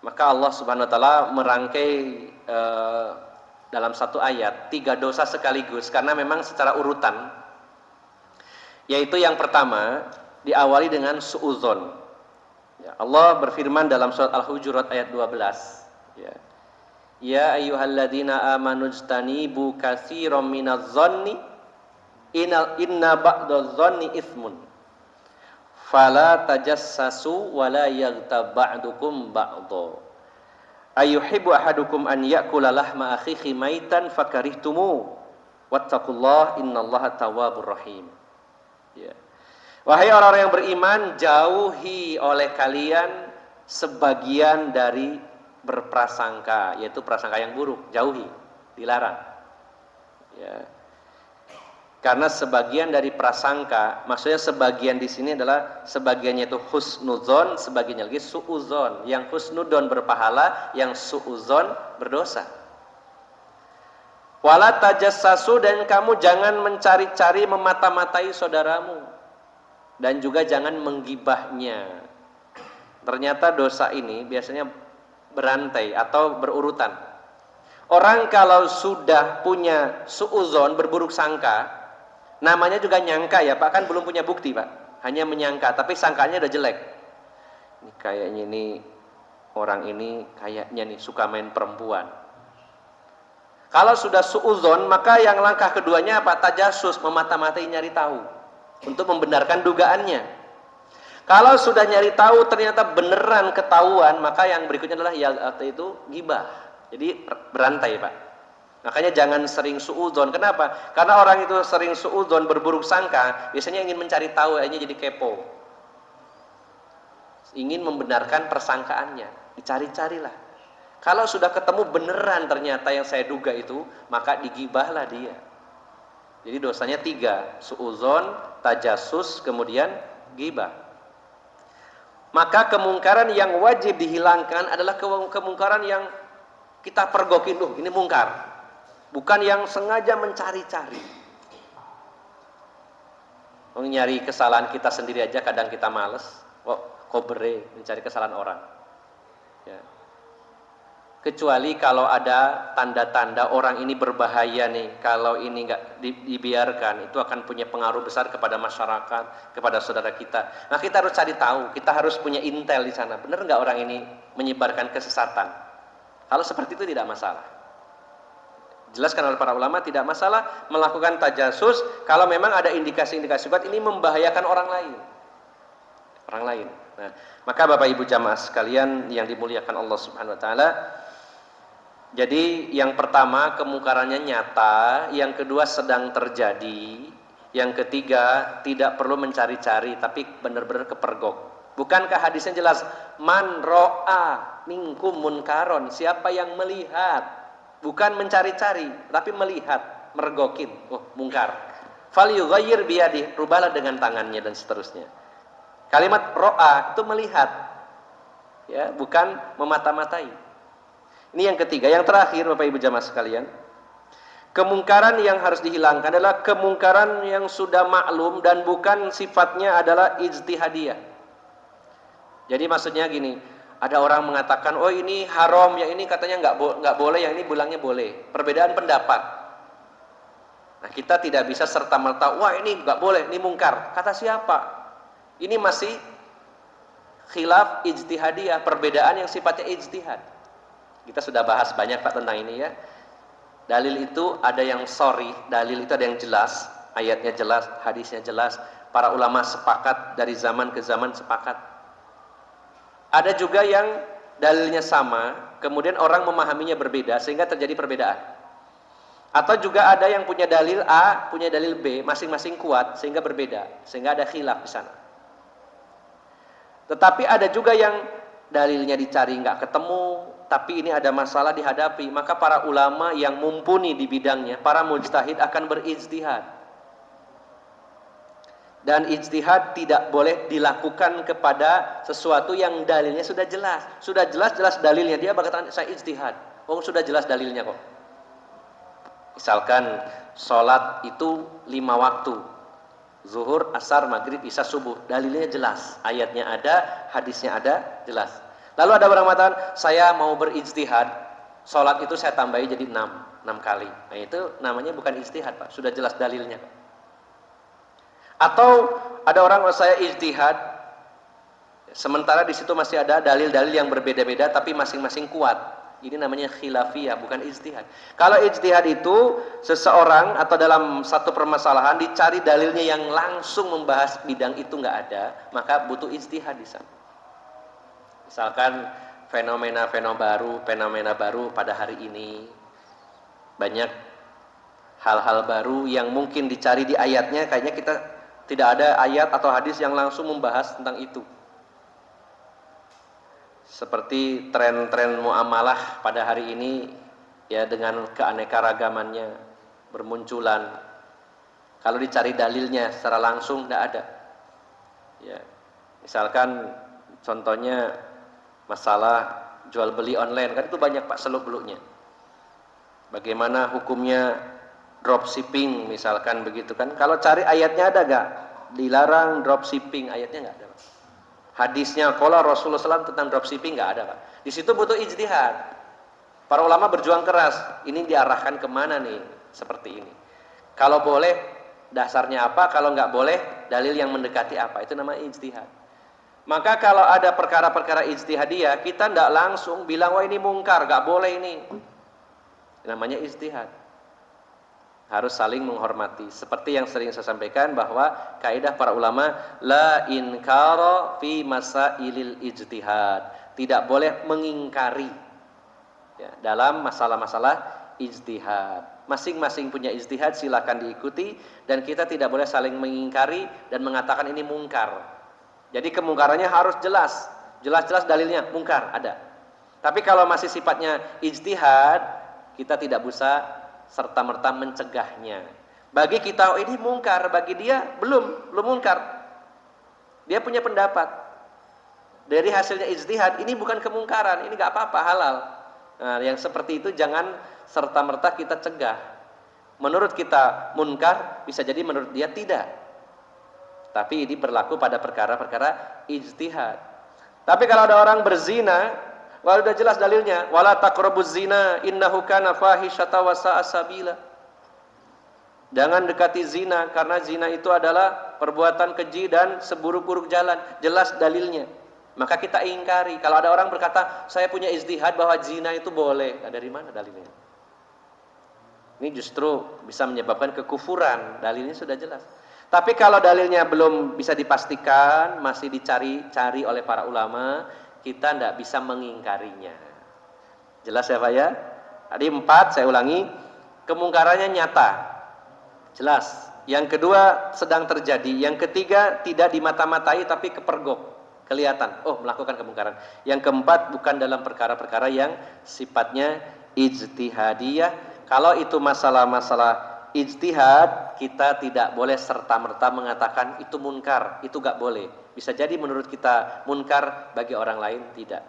Maka Allah Subhanahu wa taala merangkai dalam satu ayat 3 dosa sekaligus karena memang secara urutan. Yaitu yang pertama diawali dengan suudzon. Ya, Allah berfirman dalam surat Al-Hujurat ayat 12. Ya. Ya ayyuhalladzina amanu ijtanibu katsiran minadh-dhanni inna ba'dadh-dhanni itsmun. Fala tajassasu wala yaghtab ba'dukum ba'dha. Ayuhibbu ahadukum an ya'kula lahma akhihi maitan fakarihtumu. Wattaqullaha innallaha tawwabur rahim. Ya. Wahai orang-orang yang beriman, jauhi oleh kalian sebagian dari berprasangka, yaitu prasangka yang buruk, jauhi, dilarang. Ya. Karena sebagian dari prasangka, maksudnya sebagian di sini adalah sebagiannya itu husnudzon, sebagiannya lagi suudzon. Yang husnudzon berpahala, yang suudzon berdosa. Wala tajassasu, dan kamu jangan mencari-cari memata-matai saudaramu, dan juga jangan menggibahnya. Ternyata dosa ini biasanya berantai atau berurutan. Orang kalau sudah punya suudzon, berburuk sangka, namanya juga nyangka ya Pak, kan belum punya bukti Pak, hanya menyangka, tapi sangkanya udah jelek. Ini kayaknya ini orang ini kayaknya nih suka main perempuan. Kalau sudah suudzon, maka yang langkah keduanya apa? Tajassus, memata-matai, nyari tahu untuk membenarkan dugaannya. Kalau sudah nyari tahu ternyata beneran ketahuan, maka yang berikutnya adalah yaitu ghibah. Jadi berantai Pak. Makanya jangan sering suudzon. Kenapa? Karena orang itu sering suudzon, berburuk sangka, biasanya ingin mencari tahu, akhirnya jadi kepo. ingin membenarkan persangkaannya, dicari-carilah. Kalau sudah ketemu beneran ternyata yang saya duga itu, maka digibahlah dia. Jadi dosanya 3, suudzon, tajasus, kemudian gibah. Maka kemungkaran yang wajib dihilangkan adalah kemungkaran yang kita pergokin, ini mungkar. Bukan yang sengaja mencari-cari. Nyari kesalahan kita sendiri aja kadang kita males. Kobere mencari kesalahan orang. Ya. Kecuali kalau ada tanda-tanda orang ini berbahaya nih, kalau ini nggak dibiarkan, itu akan punya pengaruh besar kepada masyarakat, kepada saudara kita. Nah, kita harus cari tahu, kita harus punya intel di sana. Benar nggak orang ini menyebarkan kesesatan? Kalau seperti itu tidak masalah. Jelaskan oleh para ulama tidak masalah melakukan tajasus kalau memang ada indikasi-indikasi kuat ini membahayakan orang lain. Orang lain. Nah, maka Bapak Ibu jamaah sekalian yang dimuliakan Allah Subhanahu wa taala, jadi yang pertama kemungkarannya nyata, yang kedua sedang terjadi, yang ketiga tidak perlu mencari-cari tapi benar-benar kepergok. Bukankah hadisnya jelas man ro'a minkum munkaron, siapa yang melihat, bukan mencari-cari tapi melihat, mergokin, mungkar. Falyughayyir biyadihi, rubahlah dengan tangannya dan seterusnya. Kalimat ro'a itu melihat, ya, bukan memata-matai. Ini yang ketiga. Yang terakhir Bapak Ibu jamaah sekalian, kemungkaran yang harus dihilangkan adalah kemungkaran yang sudah maklum dan bukan sifatnya adalah ijtihadiyah. Jadi maksudnya gini, ada orang mengatakan, ini haram, yang ini katanya nggak boleh, yang ini bilangnya boleh. Perbedaan pendapat. Nah, kita tidak bisa serta-merta, ini nggak boleh, ini mungkar. Kata siapa? Ini masih khilaf ijtihadiyah, perbedaan yang sifatnya ijtihad. Kita sudah bahas banyak Pak tentang ini ya. Dalil itu ada yang sharih, dalil itu ada yang jelas, ayatnya jelas, hadisnya jelas. Para ulama sepakat dari zaman ke zaman sepakat. Ada juga yang dalilnya sama, kemudian orang memahaminya berbeda sehingga terjadi perbedaan. Atau juga ada yang punya dalil A, punya dalil B, masing-masing kuat sehingga berbeda, sehingga ada khilaf di sana. Tetapi ada juga yang dalilnya dicari nggak ketemu, tapi ini ada masalah dihadapi, maka para ulama yang mumpuni di bidangnya, para mujtahid akan berijtihad. Dan ijtihad tidak boleh dilakukan kepada sesuatu yang dalilnya sudah jelas. Sudah jelas dalilnya, dia berkata saya ijtihad. Sudah jelas dalilnya kok. Misalkan sholat itu 5 waktu. Zuhur, asar, maghrib, isya, subuh. Dalilnya jelas. Ayatnya ada, hadisnya ada, jelas. Lalu ada orang mengatakan, saya mau berijtihad, sholat itu saya tambahi jadi 6 kali. Nah itu namanya bukan ijtihad Pak, sudah jelas dalilnya Pak. Atau ada orang saya ijtihad, sementara di situ masih ada dalil-dalil yang berbeda-beda tapi masing-masing kuat. Ini namanya khilafiyah, bukan ijtihad. Kalau ijtihad itu seseorang atau dalam satu permasalahan dicari dalilnya yang langsung membahas bidang itu nggak ada, maka butuh ijtihad di sana. Misalkan fenomena baru pada hari ini, banyak hal-hal baru yang mungkin dicari di ayatnya, kayaknya kita tidak ada ayat atau hadis yang langsung membahas tentang itu. Seperti tren-tren muamalah pada hari ini, ya, dengan keanekaragamannya bermunculan. Kalau dicari dalilnya secara langsung tidak ada. Ya, misalkan contohnya masalah jual beli online, kan itu banyak Pak seluk-beluknya. Bagaimana hukumnya dropshipping misalkan begitu kan? Kalau cari ayatnya ada gak? Dilarang dropshipping, ayatnya nggak ada Pak. Hadisnya kalau Rasulullah SAW tentang dropshipping nggak ada Pak. Di situ butuh ijtihad. Para ulama berjuang keras. Ini diarahkan kemana nih? Seperti ini. Kalau boleh dasarnya apa? Kalau nggak boleh dalil yang mendekati apa? Itu namanya ijtihad. Maka kalau ada perkara-perkara ijtihadiyah, kita tidak langsung bilang wah ini mungkar, nggak boleh ini. Namanya ijtihad. Harus saling menghormati. Seperti yang sering saya sampaikan bahwa kaidah para ulama la inkara fi masailil ijtihad. Tidak boleh mengingkari ya, dalam masalah-masalah ijtihad. Masing-masing punya ijtihad, silakan diikuti, dan kita tidak boleh saling mengingkari dan mengatakan ini mungkar. Jadi kemungkarannya harus jelas. jelas-jelas dalilnya mungkar, ada. Tapi kalau masih sifatnya ijtihad, kita tidak bisa serta-merta mencegahnya. Bagi kita, oh ini mungkar, bagi dia belum mungkar. Dia punya pendapat. Dari hasilnya ijtihad, ini bukan kemungkaran, ini gak apa-apa, halal. Nah, yang seperti itu jangan serta-merta kita cegah. Menurut kita munkar, bisa jadi menurut dia tidak. Tapi ini berlaku pada perkara-perkara ijtihad. Tapi kalau ada orang berzina, sudah jelas dalilnya, wala taqrabuz zina innahu kana fahisyata wa sa'a sabila. Jangan dekati zina karena zina itu adalah perbuatan keji dan seburuk-buruk jalan. Jelas dalilnya. Maka kita ingkari. Kalau ada orang berkata, saya punya ijtihad bahwa zina itu boleh. Nah, dari mana dalilnya? Ini justru bisa menyebabkan kekufuran. Dalilnya sudah jelas. Tapi kalau dalilnya belum bisa dipastikan, masih dicari-cari oleh para ulama, kita tidak bisa mengingkarinya. Jelas ya Pak ya? Tadi 4, saya ulangi, kemungkarannya nyata, jelas. Yang kedua sedang terjadi. Yang ketiga tidak dimata-matai tapi kepergok, kelihatan, oh melakukan kemungkaran. Yang keempat bukan dalam perkara-perkara yang sifatnya ijtihadiyah. Kalau itu masalah-masalah ijtihad, kita tidak boleh serta-merta mengatakan itu munkar, itu gak boleh. Bisa jadi menurut kita munkar, bagi orang lain tidak.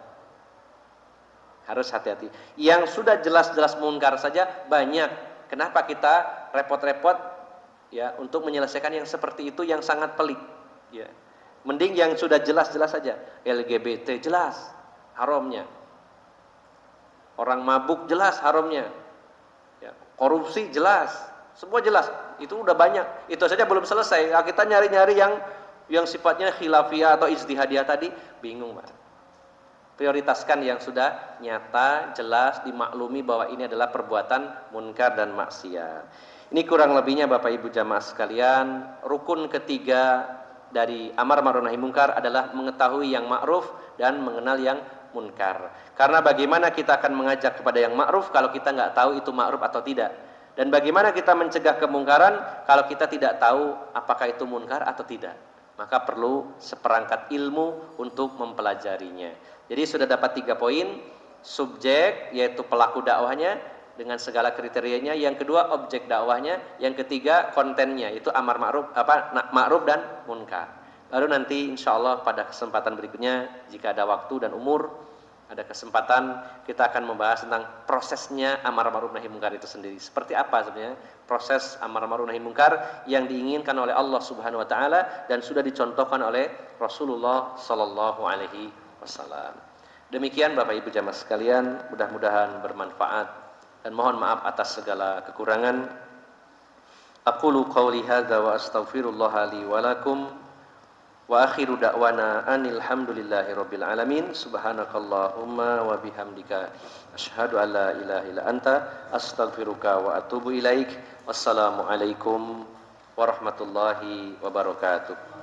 Harus hati-hati. Yang sudah jelas-jelas munkar saja banyak. Kenapa kita repot-repot ya untuk menyelesaikan yang seperti itu yang sangat pelik? Ya. Mending yang sudah jelas-jelas saja. LGBT jelas haramnya. Orang mabuk jelas haramnya. Ya. Korupsi jelas. Semua jelas, itu udah banyak. Itu saja belum selesai. Nah, kita nyari-nyari yang sifatnya khilafiyah atau ijtihadiyah tadi, bingung, Pak. Prioritaskan yang sudah nyata, jelas, dimaklumi bahwa ini adalah perbuatan munkar dan maksiat. Ini kurang lebihnya Bapak Ibu jamaah sekalian. Rukun ketiga dari amar ma'ruf nahi munkar adalah mengetahui yang ma'ruf dan mengenal yang munkar. Karena bagaimana kita akan mengajak kepada yang ma'ruf kalau kita nggak tahu itu ma'ruf atau tidak? Dan bagaimana kita mencegah kemungkaran kalau kita tidak tahu apakah itu munkar atau tidak? Maka perlu seperangkat ilmu untuk mempelajarinya. Jadi sudah dapat 3 poin, subjek yaitu pelaku dakwahnya dengan segala kriterianya, yang kedua objek dakwahnya, yang ketiga kontennya itu amar ma'ruf ma'ruf dan munkar. Baru nanti insyaallah pada kesempatan berikutnya jika ada waktu dan umur, ada kesempatan kita akan membahas tentang prosesnya amar ma'ruf nahi munkar itu sendiri. Seperti apa sebenarnya proses amar ma'ruf nahi munkar yang diinginkan oleh Allah Subhanahu wa taala dan sudah dicontohkan oleh Rasulullah sallallahu alaihi wasallam. Demikian Bapak Ibu jamaah sekalian, mudah-mudahan bermanfaat dan mohon maaf atas segala kekurangan. Aqulu qauli hadza wa astaghfirullah li wa lakum. Wa akhiru da'wana anil hamdulillahi rabbil alamin. Subhanakallahumma wa bihamdika asyhadu an la ilaha illa anta astaghfiruka wa atubu ilaik. Wassalamu alaikum warahmatullahi wabarakatuh.